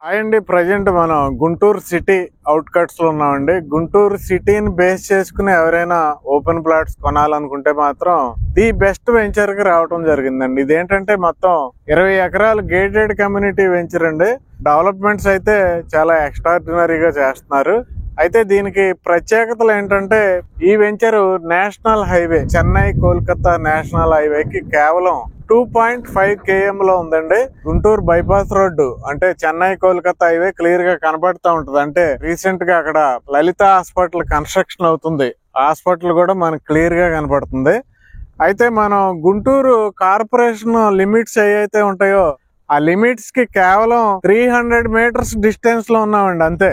Hi అండి. Present మనం Guntur city అవుట్కట్స్ లో ఉన్నామండి. గుంటూరు సిటీని బేస్ చేసుకుని ఎవరైనా ఓపెన్ ప్లాట్స్ కొనాలనుకుంటే మాత్రం ది బెస్ట్ వెంచర్ కి రావడం జరిగిందండి. ఇదేంటంటే మొత్తం 20 ఎకరాలు గేటెడ్ కమ్యూనిటీ వెంచర్ అండి. డెవలప్మెంట్స్ అయితే చాలా ఎక్స్ట్రాడినరీగా చేస్తున్నారు. అయితే దీనికి ప్రత్యేకతలు ఏంటంటే ఈ venture national highway Chennai Kolkata national హైవేకి కేవలం 2.5 km లో ఉందండి. గుంటూరు బైపాస్ రోడ్డు అంటే చెన్నై కోల్కతా హైవే క్లియర్ గా కనబడుతూ ఉంటది. అంటే రీసెంట్ గా అక్కడ లలిత హాస్పిటల్ కన్స్ట్రక్షన్ అవుతుంది. హాస్పిటల్ కూడా మనకు క్లియర్ గా కనబడుతుంది. అయితే మనం గుంటూరు కార్పొరేషన్ లిమిట్స్ ఏవైతే ఉంటాయో ఆ లిమిట్స్ కి కేవలం 300 మీటర్స్ డిస్టెన్స్ లో ఉన్నామండి అంతే.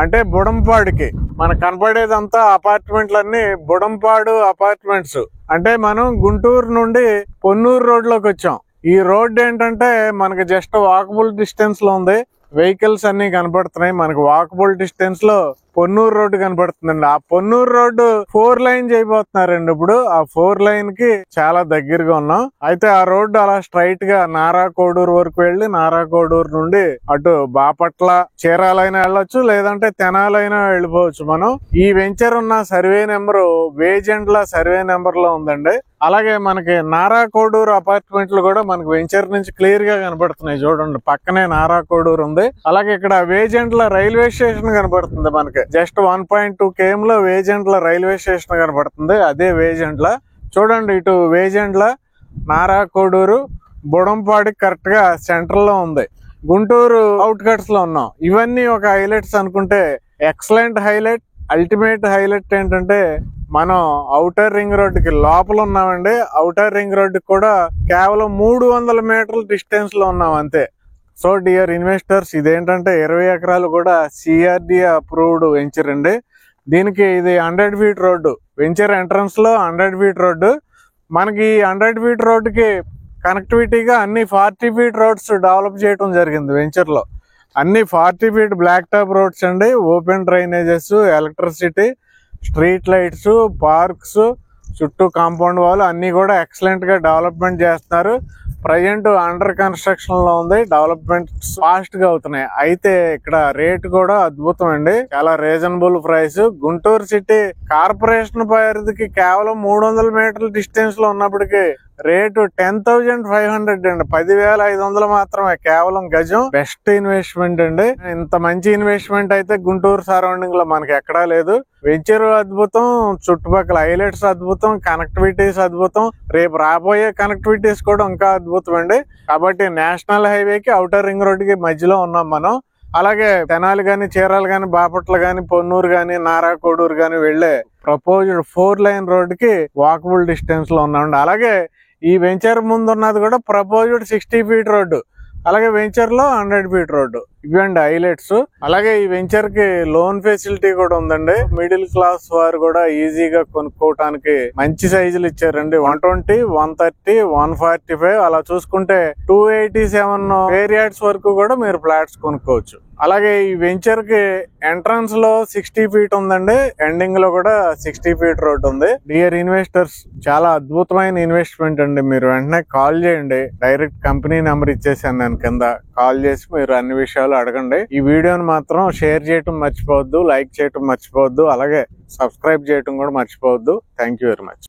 అంటే బుడంపాడుకి మనకు కనపడేదంతా అపార్ట్మెంట్లన్నీ బుడంపాడు అపార్ట్మెంట్స్. అంటే మనం గుంటూరు నుండి పొన్నూరు రోడ్ లోకి వచ్చాం. ఈ రోడ్ ఏంటంటే మనకి జస్ట్ వాకబుల్ డిస్టెన్స్ లో ఉంది. వెహికల్స్ అన్ని కనపడుతున్నాయి. మనకు వాకబుల్ డిస్టెన్స్ లో పొన్నూరు రోడ్డు కనపడుతుందండి. ఆ పొన్నూరు రోడ్డు 4 లైన్ చేయబోతున్నారండి. ఇప్పుడు ఆ 4 లైన్ కి చాలా దగ్గరగా ఉన్నాం. అయితే ఆ రోడ్డు అలా స్ట్రైట్ గా నారా కోడూరు వరకు వెళ్లి నారా కోడూరు నుండి అటు బాపట్ల చీరాలైనా వెళ్ళొచ్చు, లేదంటే తెనాలైనా వెళ్ళిపోవచ్చు. మనం ఈ వెంచర్ ఉన్న survey number Vejendla survey number లో ఉందండి. అలాగే మనకి నారా కోడూరు అపార్ట్మెంట్లు కూడా మనకి వెంచర్ నుంచి క్లియర్ గా కనపడుతున్నాయి. చూడండి, పక్కనే నారా కోడూరు ఉంది. అలాగే ఇక్కడ వేజెండ్ల రైల్వే స్టేషన్ కనపడుతుంది. మనకి జస్ట్ 1.2 km లో వేజెండ్ల రైల్వే స్టేషన్ కనపడుతుంది. అదే వేజెండ్ల. చూడండి, ఇటు వేజెండ్ల నారా కోడూరు బుడంపాడి కరెక్ట్ గా సెంటర్ లో ఉంది. గుంటూరు అవుట్కట్స్ లో ఉన్నాం. ఇవన్నీ ఒక హైలైట్స్ అనుకుంటే ఎక్సలెంట్ హైలైట్, అల్టిమేట్ హైలైట్ ఏంటంటే మనం ఔటర్ రింగ్ రోడ్డుకి లోపల ఉన్నామండి. ఔటర్ రింగ్ రోడ్డుకి కూడా కేవలం 300 మీటర్ల డిస్టెన్స్ లో ఉన్నాం అంతే. సో డియర్ ఇన్వెస్టర్స్, ఇదేంటంటే 20 ఎకరాలు కూడా CRD అప్రూవ్డ్ వెంచర్ అండి. దీనికి ఇది 100 ఫీట్ రోడ్డు. వెంచర్ ఎంట్రన్స్ లో 100 ఫీట్ రోడ్డు. మనకి 100 ఫీట్ రోడ్డుకి కనెక్టివిటీగా అన్ని 40 ఫీట్ రోడ్స్ డెవలప్ చేయడం జరిగింది వెంచర్ లో. అన్ని 40 ఫీట్ బ్లాక్ టాప్ రోడ్స్ అండి. Open drainages, electricity, street lights, parks, చుట్టూ కాంపౌండ్ వాల్ అన్ని కూడా ఎక్సలెంట్ గా డెవలప్మెంట్ చేస్తున్నారు. ప్రజెంట్ అండర్ కన్స్ట్రక్షన్ లో ఉంది. డెవలప్మెంట్ ఫాస్ట్ గా అవుతున్నాయి. అయితే ఇక్కడ రేట్ కూడా అద్భుతం అండి. చాలా reasonable price. Guntur city corporation పరిధికి కేవలం 300 మీటర్ల డిస్టెన్స్ లో ఉన్నప్పటికీ రేటు 10,500 అండి. 10,500 మాత్రమే కేవలం గజం. బెస్ట్ ఇన్వెస్ట్మెంట్ అండి. ఇంత మంచి ఇన్వెస్ట్మెంట్ అయితే గుంటూరు సరౌండింగ్ లో మనకి ఎక్కడా లేదు. వెంచర్ అద్భుతం, చుట్టుపక్కల హైలైట్స్ అద్భుతం, కనెక్టివిటీస్ అద్భుతం, రేపు రాబోయే కనెక్టివిటీస్ కూడా ఇంకా అద్భుతం అండి. కాబట్టి నేషనల్ హైవేకి ఔటర్ రింగ్ రోడ్ కి మధ్యలో ఉన్నాం మనం. అలాగే తెనాలి గాని, చీరాలు గాని, బాపట్ల గాని, పొన్నూరు గాని, నారా కోడూరు గాని వెళ్లే ప్రపోజ్డ్ 4 లైన్ రోడ్ కి వాకబుల్ డిస్టెన్స్ లో ఉన్నామండి. అలాగే ఈ వెంచర్ ముందు ఉన్నది కూడా ప్రపోజ్డ్ 60 ఫీట్ రోడ్డు. అలాగే వెంచర్ లో 100 ఫీట్ రోడ్డు. ఇవ్వండి హైలైట్స్. అలాగే ఈ వెంచర్ కి లోన్ ఫెసిలిటీ కూడా ఉందండి. మిడిల్ క్లాస్ వారు కూడా ఈజీగా కొనుక్కోవటానికి మంచి సైజులు ఇచ్చారండి. 120, 130, 145 అలా చూసుకుంటే 287 ఏరియాస్ వరకు కూడా మీరు ఫ్లాట్స్ కొనుక్కోవచ్చు. అలాగే ఈ వెంచర్ కి ఎంట్రన్స్ లో 60 ఫీట్ ఉందండి. ఎండింగ్ లో కూడా 60 ఫీట్ రోడ్ ఉంది. డియర్ ఇన్వెస్టర్స్, చాలా అద్భుతమైన ఇన్వెస్ట్మెంట్ అండి. మీరు వెంటనే కాల్ చేయండి. డైరెక్ట్ కంపెనీ నెంబర్ ఇచ్చేసాను నేను కింద. కాల్ చేసి మీరు అన్ని విషయాలు అడగండి. ఈ వీడియోని మాత్రం షేర్ చేయటం మర్చిపోవద్దు, లైక్ చేయటం మర్చిపోవద్దు, అలాగే సబ్స్క్రైబ్ చేయటం కూడా మర్చిపోవద్దు. Thank you very much.